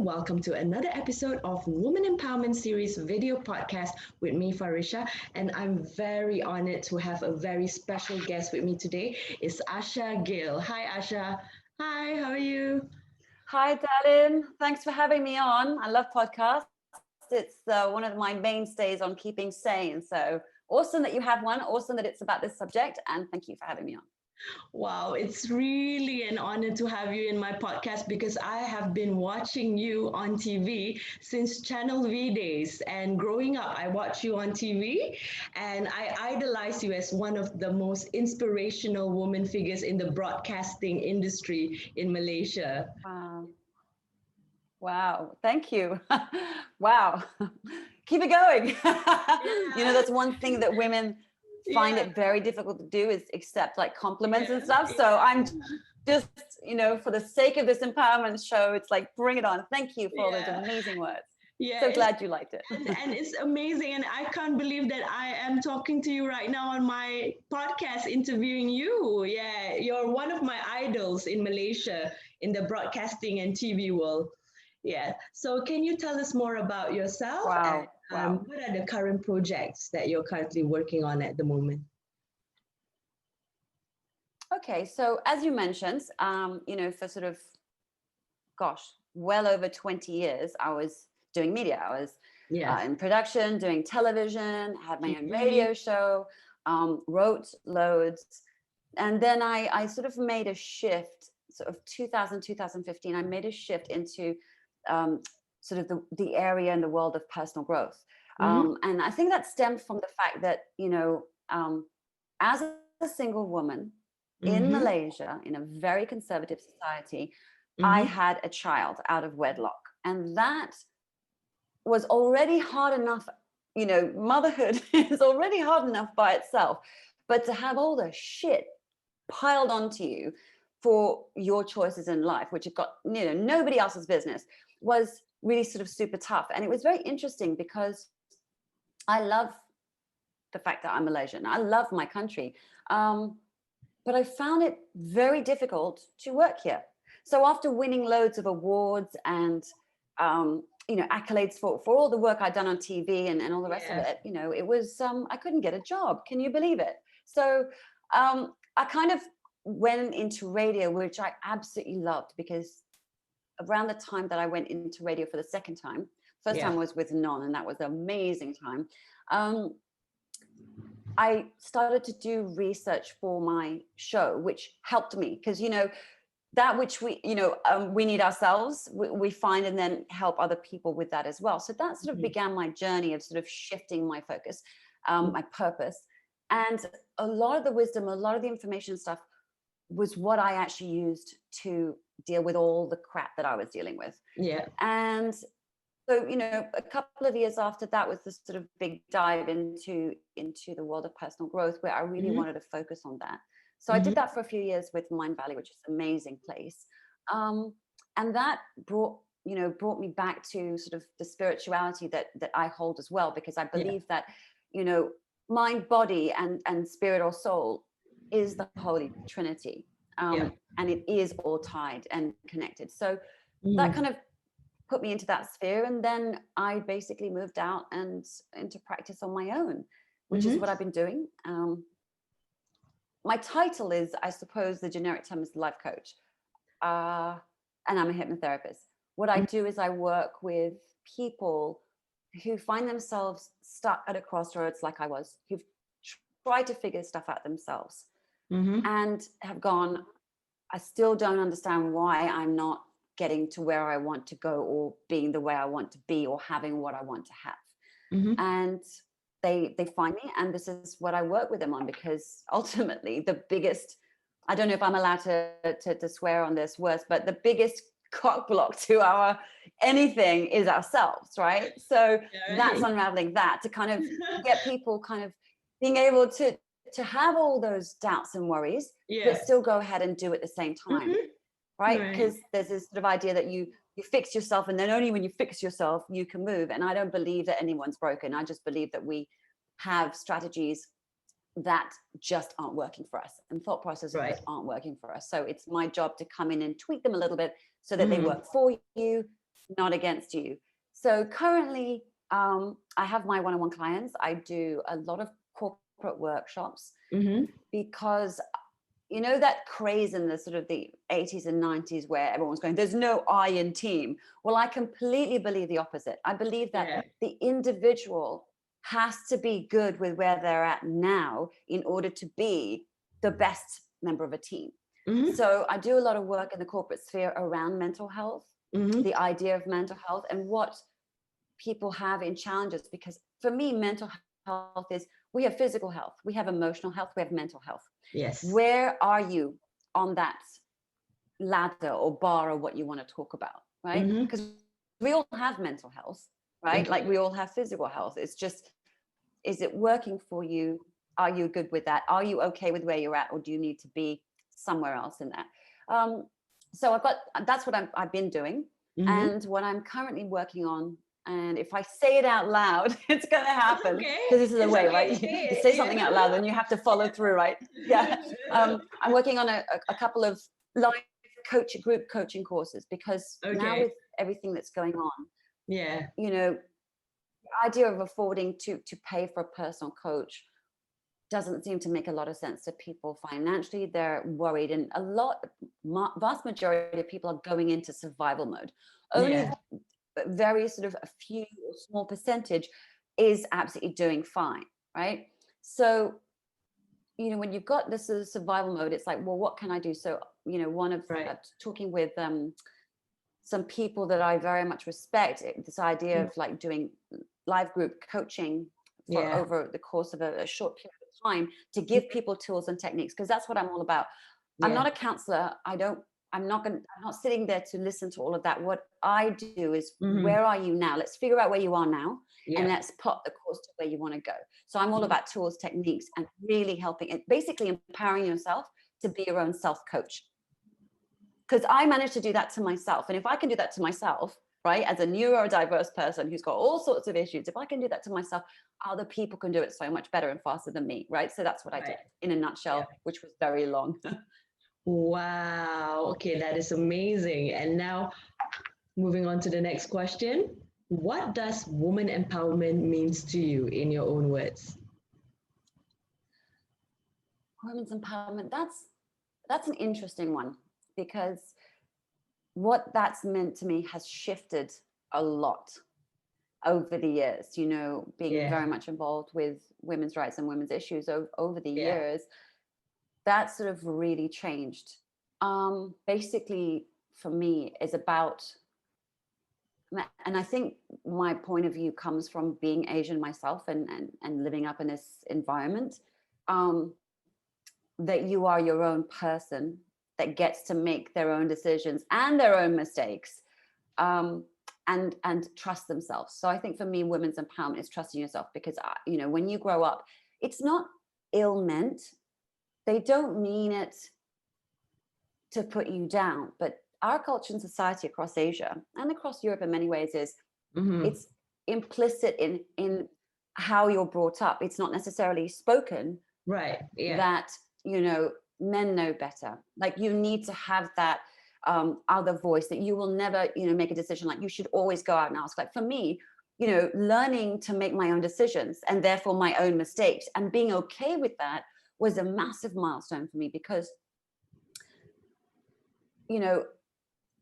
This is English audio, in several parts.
welcome to another episode of Woman Empowerment Series video podcast with me, Farisha. And I'm very honored to have a very special guest with me today. It's Asha Gill. Hi, Asha. Hi, how are you? Hi, Darlene. Thanks for having me on. I love podcasts. It's one of my mainstays on keeping sane. So awesome that you have one. Awesome that it's about this subject. And thank you for having me on. Wow, it's really an honor to have you in my podcast because I have been watching you on TV since Channel V days. And growing up, I watched you on TV and I idolize you as one of the most inspirational woman figures in the broadcasting industry in Malaysia. Wow. Wow. Thank you. Wow. Keep it going. That's one thing that women find it very difficult to do is accept like compliments and stuff. So I'm just, for the sake of this empowerment show, it's like, bring it on. Thank you for all those amazing words. Yeah, so glad you liked it. and it's amazing. And I can't believe that I am talking to you right now on my podcast, interviewing you. Yeah, you're one of my idols in Malaysia in the broadcasting and TV world. Yeah. So can you tell us more about yourself? Wow. And, what are the current projects that you're currently working on at the moment? Okay. So as you mentioned, for sort of, well over 20 years, I was doing media. I was in production, doing television, had my own radio show, wrote loads. And then I sort of made a shift, sort of 2015, I made a shift into sort of the area in the world of personal growth. And I think that stemmed from the fact that, as a single woman in Malaysia, in a very conservative society, I had a child out of wedlock. And that was already hard enough. Motherhood is already hard enough by itself. But to have all the shit piled onto you for your choices in life, which have got, nobody else's business, was really sort of super tough. And it was very interesting because I love the fact that I'm Malaysian. I love my country. But I found it very difficult to work here. So after winning loads of awards and, accolades for all the work I'd done on TV and all the rest of it, it was, I couldn't get a job. Can you believe it? So I kind of went into radio, which I absolutely loved, because around the time that I went into radio for the second time, first time was with Non, and that was an amazing time. I started to do research for my show, which helped me because, that which we need ourselves, we find and then help other people with that as well. So that sort of began my journey of sort of shifting my focus, my purpose. And a lot of the wisdom, a lot of the information stuff was what I actually used to deal with all the crap that I was dealing with. Yeah. And so, a couple of years after that was this sort of big dive into the world of personal growth, where I really wanted to focus on that. So I did that for a few years with Mind Valley, which is an amazing place. And that brought me back to sort of the spirituality that I hold as well, because I believe that, mind, body, and spirit or soul is the Holy Trinity. And it is all tied and connected. So that kind of put me into that sphere. And then I basically moved out and into practice on my own, which is what I've been doing. My title is, I suppose, the generic term is life coach. And I'm a hypnotherapist. What I do is I work with people who find themselves stuck at a crossroads like I was, who've tried to figure stuff out themselves and have gone, I still don't understand why I'm not getting to where I want to go, or being the way I want to be, or having what I want to have. And they find me, and this is what I work with them on, because ultimately the biggest, I don't know if I'm allowed to swear on this words, but the biggest cock block to our anything is ourselves, right? So that's unraveling that, to kind of get people kind of being able to have all those doubts and worries, but still go ahead and do at the same time, right? Because there's this sort of idea that you fix yourself, and then only when you fix yourself you can move. And I don't believe that anyone's broken. I just believe that we have strategies that just aren't working for us, and thought processes that aren't working for us. So it's my job to come in and tweak them a little bit so that they work for you, not against you. So currently, I have my one-on-one clients. I do a lot of corporate workshops because you know that craze in the sort of the 80s and 90s where everyone's going, there's no I in team. Well, I completely believe the opposite. I believe that the individual has to be good with where they're at now in order to be the best member of a team. So I do a lot of work in the corporate sphere around mental health, the idea of mental health and what people have in challenges. Because for me, mental health is, we have physical health, we have emotional health, we have mental health. Yes. Where are you on that ladder or bar or what you want to talk about, right? Because we all have mental health, right? Like we all have physical health. It's just, is it working for you? Are you good with that? Are you okay with where you're at, or do you need to be somewhere else in that? So that's what I've been doing, and what I'm currently working on. And if I say it out loud, it's going to happen, because this is the way, right? You say something out loud, and you have to follow through, right? Yeah. I'm working on a couple of live group coaching courses, because now with everything that's going on, you know, the idea of affording to pay for a personal coach doesn't seem to make a lot of sense to people financially. They're worried, and vast majority of people are going into survival mode. Only very sort of a few small percentage is absolutely doing fine, right? So, you know, when you've got this sort of survival mode, it's like, well, what can I do? So, you know, talking with some people that I very much respect, this idea of like doing live group coaching for over the course of a short period of time to give people tools and techniques, because that's what I'm all about. I'm not a counselor. I'm not sitting there to listen to all of that. What I do is, where are you now? Let's figure out where you are now, and let's plot the course to where you want to go. So I'm all about tools, techniques, and really helping it, basically empowering yourself to be your own self-coach. Because I managed to do that to myself. And if I can do that to myself, right, as a neurodiverse person who's got all sorts of issues, if I can do that to myself, other people can do it so much better and faster than me, right? So that's what I did in a nutshell, which was very long. Wow. Okay, that is amazing. And now moving on to the next question. What does woman empowerment means to you in your own words? Women's empowerment, that's an interesting one, because what that's meant to me has shifted a lot over the years, you know, being very much involved with women's rights and women's issues over the years. That sort of really changed. Basically, for me, is about, and I think my point of view comes from being Asian myself and living up in this environment, that you are your own person that gets to make their own decisions and their own mistakes, and trust themselves. So I think for me, women's empowerment is trusting yourself, because you know, when you grow up, it's not ill meant. They don't mean it to put you down, but our culture and society across Asia and across Europe in many ways is it's implicit in how you're brought up. It's not necessarily spoken, that, you know, men know better. Like, you need to have that other voice, that you will never, you know, make a decision. Like, you should always go out and ask. Like, for me, you know, learning to make my own decisions and therefore my own mistakes and being okay with that was a massive milestone for me, because, you know,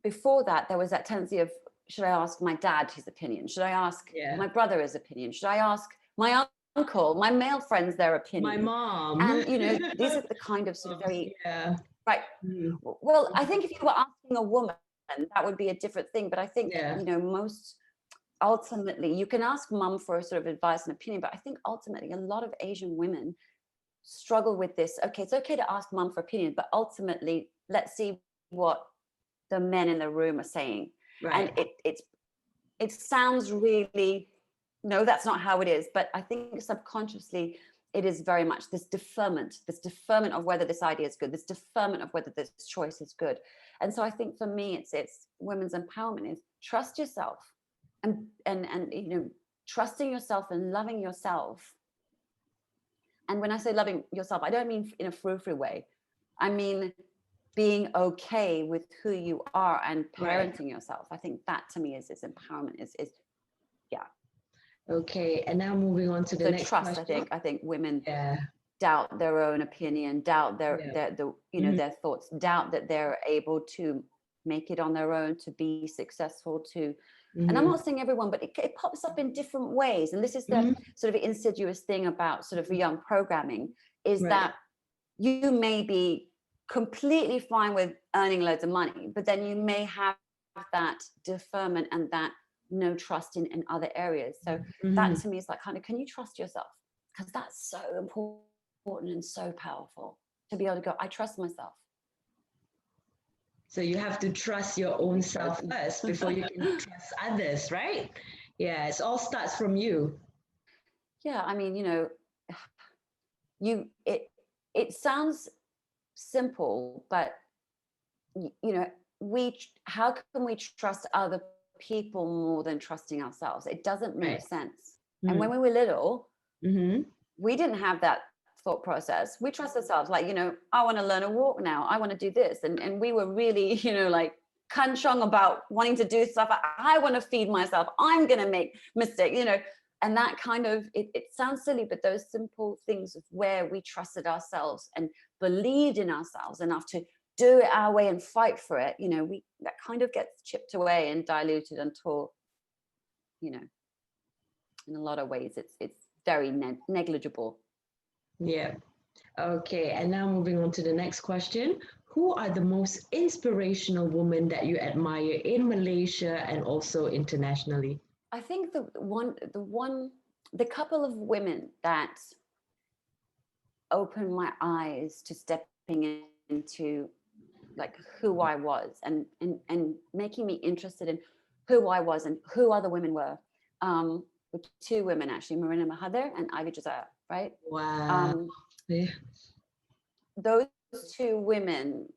before that, there was that tendency of, should I ask my dad his opinion? Should I ask my brother his opinion? Should I ask my uncle, my male friends, their opinion? My mom. And, you know, these are the kind of sort of very, right. Well, I think if you were asking a woman, that would be a different thing. But I think, you know, most ultimately, you can ask mum for a sort of advice and opinion, but I think ultimately a lot of Asian women struggle with this. Okay, it's okay to ask mum for opinion, but ultimately, let's see what the men in the room are saying. And it sounds really, no, that's not how it is. But I think subconsciously, it is very much this deferment of whether this idea is good, this deferment of whether this choice is good. And so I think for me, it's women's empowerment is trust yourself, and you know, trusting yourself and loving yourself. And when I say loving yourself, I don't mean in a frou-frou way. I mean being okay with who you are and Right. parenting yourself. I think that to me is empowerment, is yeah. Okay. And now moving on to the So next trust, question. I think women Yeah. doubt their own opinion, doubt Yeah. their thoughts, doubt that they're able to make it on their own, to be successful, to, and I'm Mm-hmm. not saying everyone, but it pops up in different ways. And this is the Mm-hmm. sort of insidious thing about sort of young programming, is Right. that you may be completely fine with earning loads of money, but then you may have that deferment and that no trust in other areas. So that Mm-hmm. to me is like, kind of, can you trust yourself? Because that's so important and so powerful to be able to go, I trust myself. So you have to trust your own self first before you can trust others, right? Yeah, it all starts from you. Yeah, I mean, you it sounds simple, but we how can we trust other people more than trusting ourselves? It doesn't make Right. sense. And when Mm-hmm. we were little, Mm-hmm. we didn't have that thought process. We trust ourselves, like, I want to learn a walk now, I want to do this, and we were really like kanchong about wanting to do stuff. I want to feed myself, I'm going to make mistakes, and that kind of, it sounds silly, but those simple things of where we trusted ourselves and believed in ourselves enough to do it our way and fight for it, we, that kind of gets chipped away and diluted until, in a lot of ways it's very negligible. Yeah. Okay. And now moving on to the next question. Who are the most inspirational women that you admire in Malaysia and also internationally? I think the couple of women that opened my eyes to stepping into like who I was, and making me interested in who I was and who other women were. With two women actually, Marina Mahathir and Ivy Josiah, right? Wow. Um, Yeah. those two women,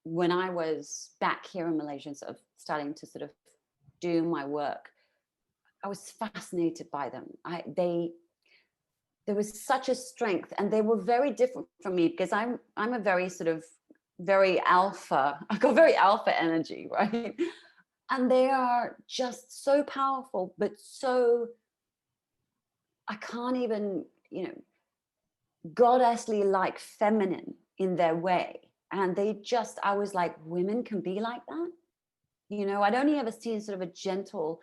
when I was back here in Malaysia, sort of starting to sort of do my work, I was fascinated by them. There was such a strength, and they were very different from me because I'm a very sort of very alpha. I've got very alpha energy, right? And they are just so powerful, but so, I can't even, goddessly like feminine in their way. And I was like, women can be like that? I'd only ever seen sort of a gentle,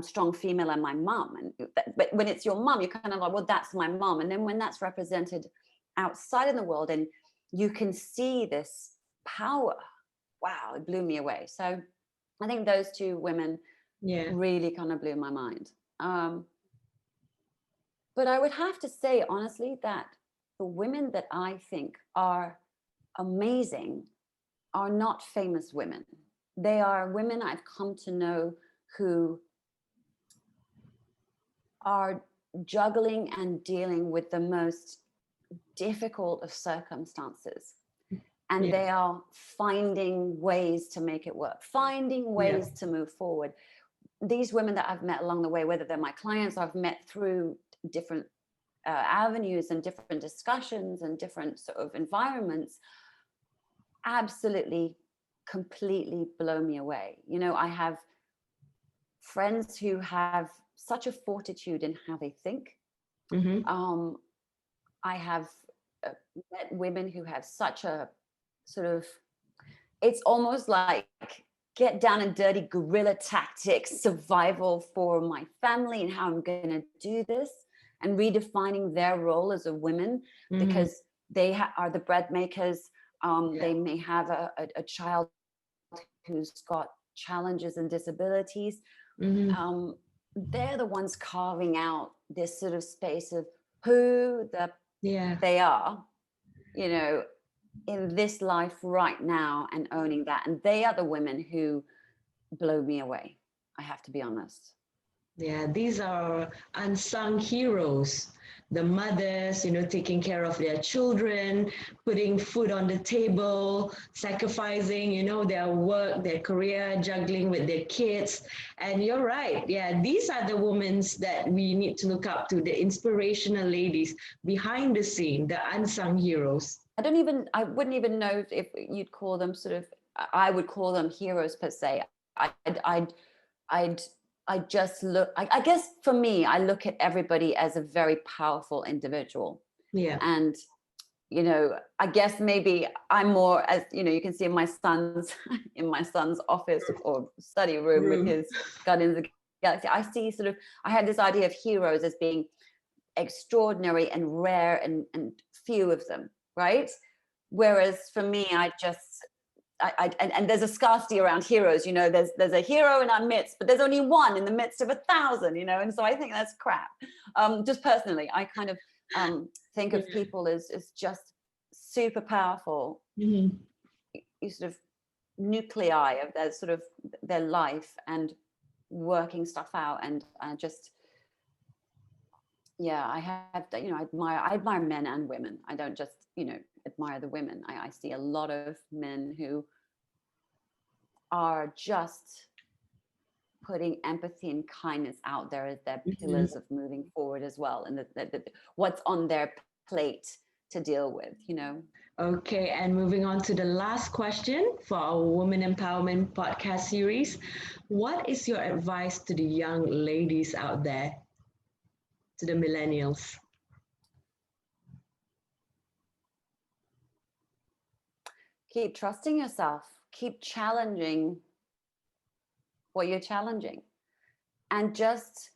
strong female and my mum. But when it's your mum, you're kind of like, well, that's my mum. And then when that's represented outside in the world and you can see this power, wow, it blew me away. So I think those two women really kind of blew my mind. But I would have to say, honestly, that the women that I think are amazing are not famous women. They are women I've come to know who are juggling and dealing with the most difficult of circumstances. And they are finding ways to make it work, finding ways to move forward. These women that I've met along the way, whether they're my clients, I've met through different avenues and different discussions and different sort of environments, absolutely, completely blow me away. I have friends who have such a fortitude in how they think. Mm-hmm. I have met women who have such a sort of, it's almost like get down and dirty guerrilla tactics, survival for my family and how I'm going to do this, and redefining their role as a women, because they are the bread makers. They may have a child who's got challenges and disabilities. They're the ones carving out this sort of space of who they are, in this life right now, and owning that. And they are the women who blow me away, I have to be honest. Yeah, these are unsung heroes. The mothers, taking care of their children, putting food on the table, sacrificing, their work, their career, juggling with their kids. And you're right. Yeah, these are the women that we need to look up to, the inspirational ladies behind the scene, the unsung heroes. I wouldn't even know if you'd call them sort of, I would call them heroes per se. I'd, I'd, I just look, I guess for me, I look at everybody as a very powerful individual. Yeah. And, you know, I guess maybe I'm more, as you know, you can see in my son's office or study room with his Guardians of the Galaxy. I see sort of, I had this idea of heroes as being extraordinary and rare and few of them, right? Whereas for me, and there's a scarcity around heroes, you know, there's a hero in our midst, but there's only one in the midst of 1,000, you know, and so I think that's crap. Just personally, I kind of think of people as just super powerful, you sort of nuclei of their sort of their life and working stuff out, and just, yeah, I have, you know, I admire men and women. I don't just, you know, admire the women. I see a lot of men who are just putting empathy and kindness out there as their pillars of moving forward as well, and what's on their plate to deal with, you know. Okay, and moving on to the last question for our Women Empowerment podcast series. What is your advice to the young ladies out there, to the millennials? Keep trusting yourself, keep challenging what you're challenging, and just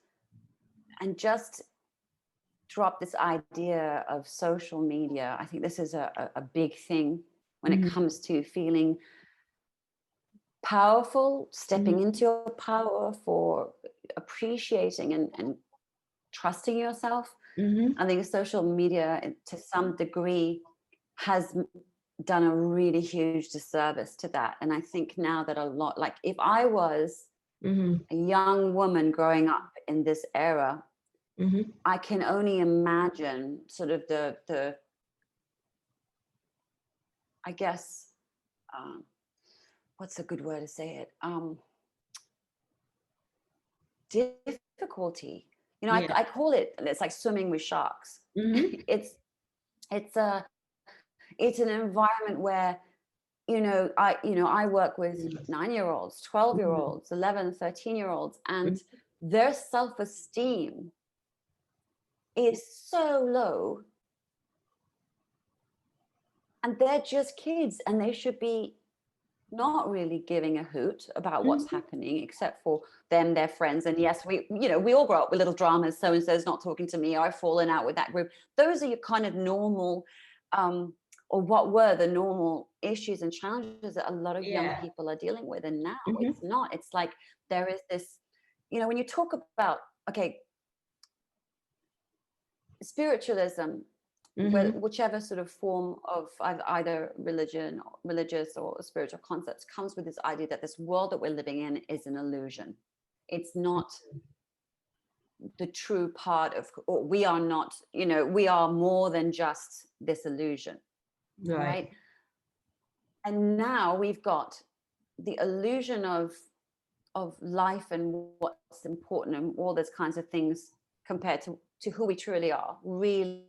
drop this idea of social media. I think this is a big thing when it comes to feeling powerful, stepping into your power, for appreciating and trusting yourself. I think social media to some degree has done a really huge disservice to that. And I think now that a lot, like if I was a young woman growing up in this era, I can only imagine sort of the I guess, what's a good word to say it? Difficulty. You know, I call it's like swimming with sharks. It's an environment where, I work with 9-year-olds, 12-year-olds, 11, 13-year-olds, and their self-esteem is so low, and they're just kids, and they should be not really giving a hoot about what's happening, except for them, their friends. And yes, we all grow up with little dramas. So and so's not talking to me, or I've fallen out with that group. Those are your kind of normal, or what were the normal issues and challenges that a lot of young people are dealing with. And now it's not. It's like there is this, when you talk about, spiritualism, whichever sort of form of either religious or spiritual concepts, comes with this idea that this world that we're living in is an illusion. It's not the true part of, or we are not, we are more than just this illusion, right? And now we've got the illusion of life and what's important and all those kinds of things compared to who we truly are, really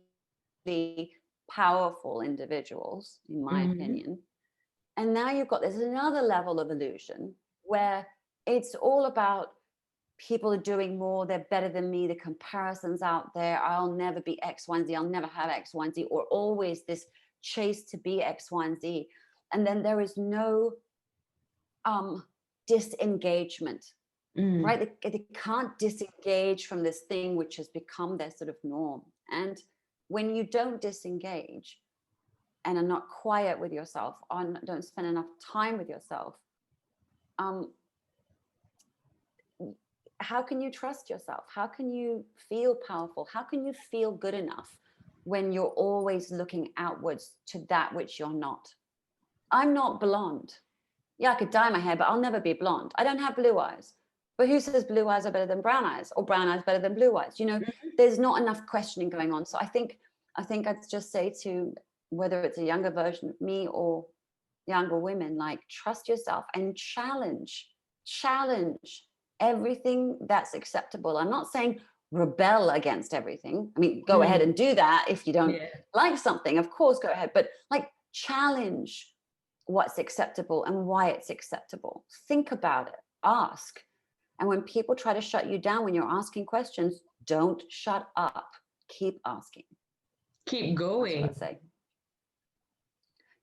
powerful individuals, in my opinion. And now there's another level of illusion where it's all about people are doing more, they're better than me, the comparisons out there, I'll never be X, Y, and Z, I'll never have X, Y, and Z, or always this chase to be X, Y, and Z. And then there is no disengagement, right? They can't disengage from this thing which has become their sort of norm. And when you don't disengage and are not quiet with yourself, or don't spend enough time with yourself, how can you trust yourself? How can you feel powerful? How can you feel good enough when you're always looking outwards to that which you're not? I'm not blonde. Yeah, I could dye my hair, but I'll never be blonde. I don't have blue eyes. But who says blue eyes are better than brown eyes, or brown eyes better than blue eyes? There's not enough questioning going on. So I think I'd just say to, whether it's a younger version of me or younger women, like, trust yourself and challenge everything that's acceptable. I'm not saying rebel against everything. I mean, go ahead and do that. If you don't like something, of course, go ahead. But like, challenge what's acceptable and why it's acceptable. Think about it. Ask. And when people try to shut you down when you're asking questions, don't shut up. Keep asking. Keep going. That's what I'd say.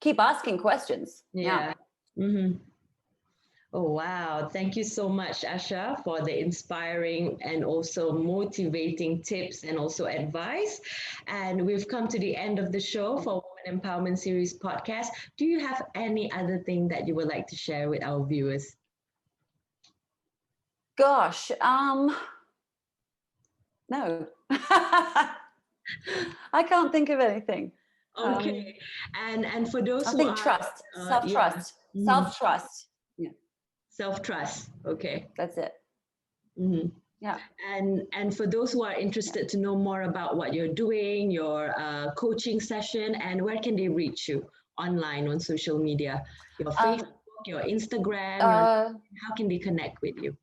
Keep asking questions. Yeah. Mm-hmm. Oh, wow. Thank you so much, Asha, for the inspiring and also motivating tips and also advice. And we've come to the end of the show for Women Empowerment Series podcast. Do you have any other thing that you would like to share with our viewers? Gosh, no. I can't think of anything. Okay. And for those I think trust, self-trust, self-trust. Yeah. Self-trust. Okay. That's it. Mm-hmm. Yeah. And for those who are interested to know more about what you're doing, your coaching session, and where can they reach you online on social media? Your Facebook, your Instagram, how can they connect with you?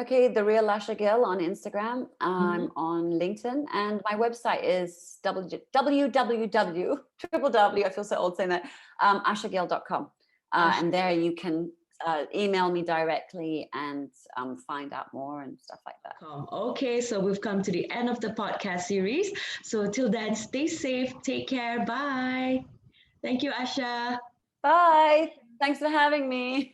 Okay, The Real Asha Gill on Instagram. I'm on LinkedIn, and my website is www. I feel so old saying that. ashagill.com. And there you can email me directly and find out more and stuff like that. Okay, so we've come to the end of the podcast series. So till then, stay safe, take care, bye. Thank you, Asha. Bye. Thanks for having me.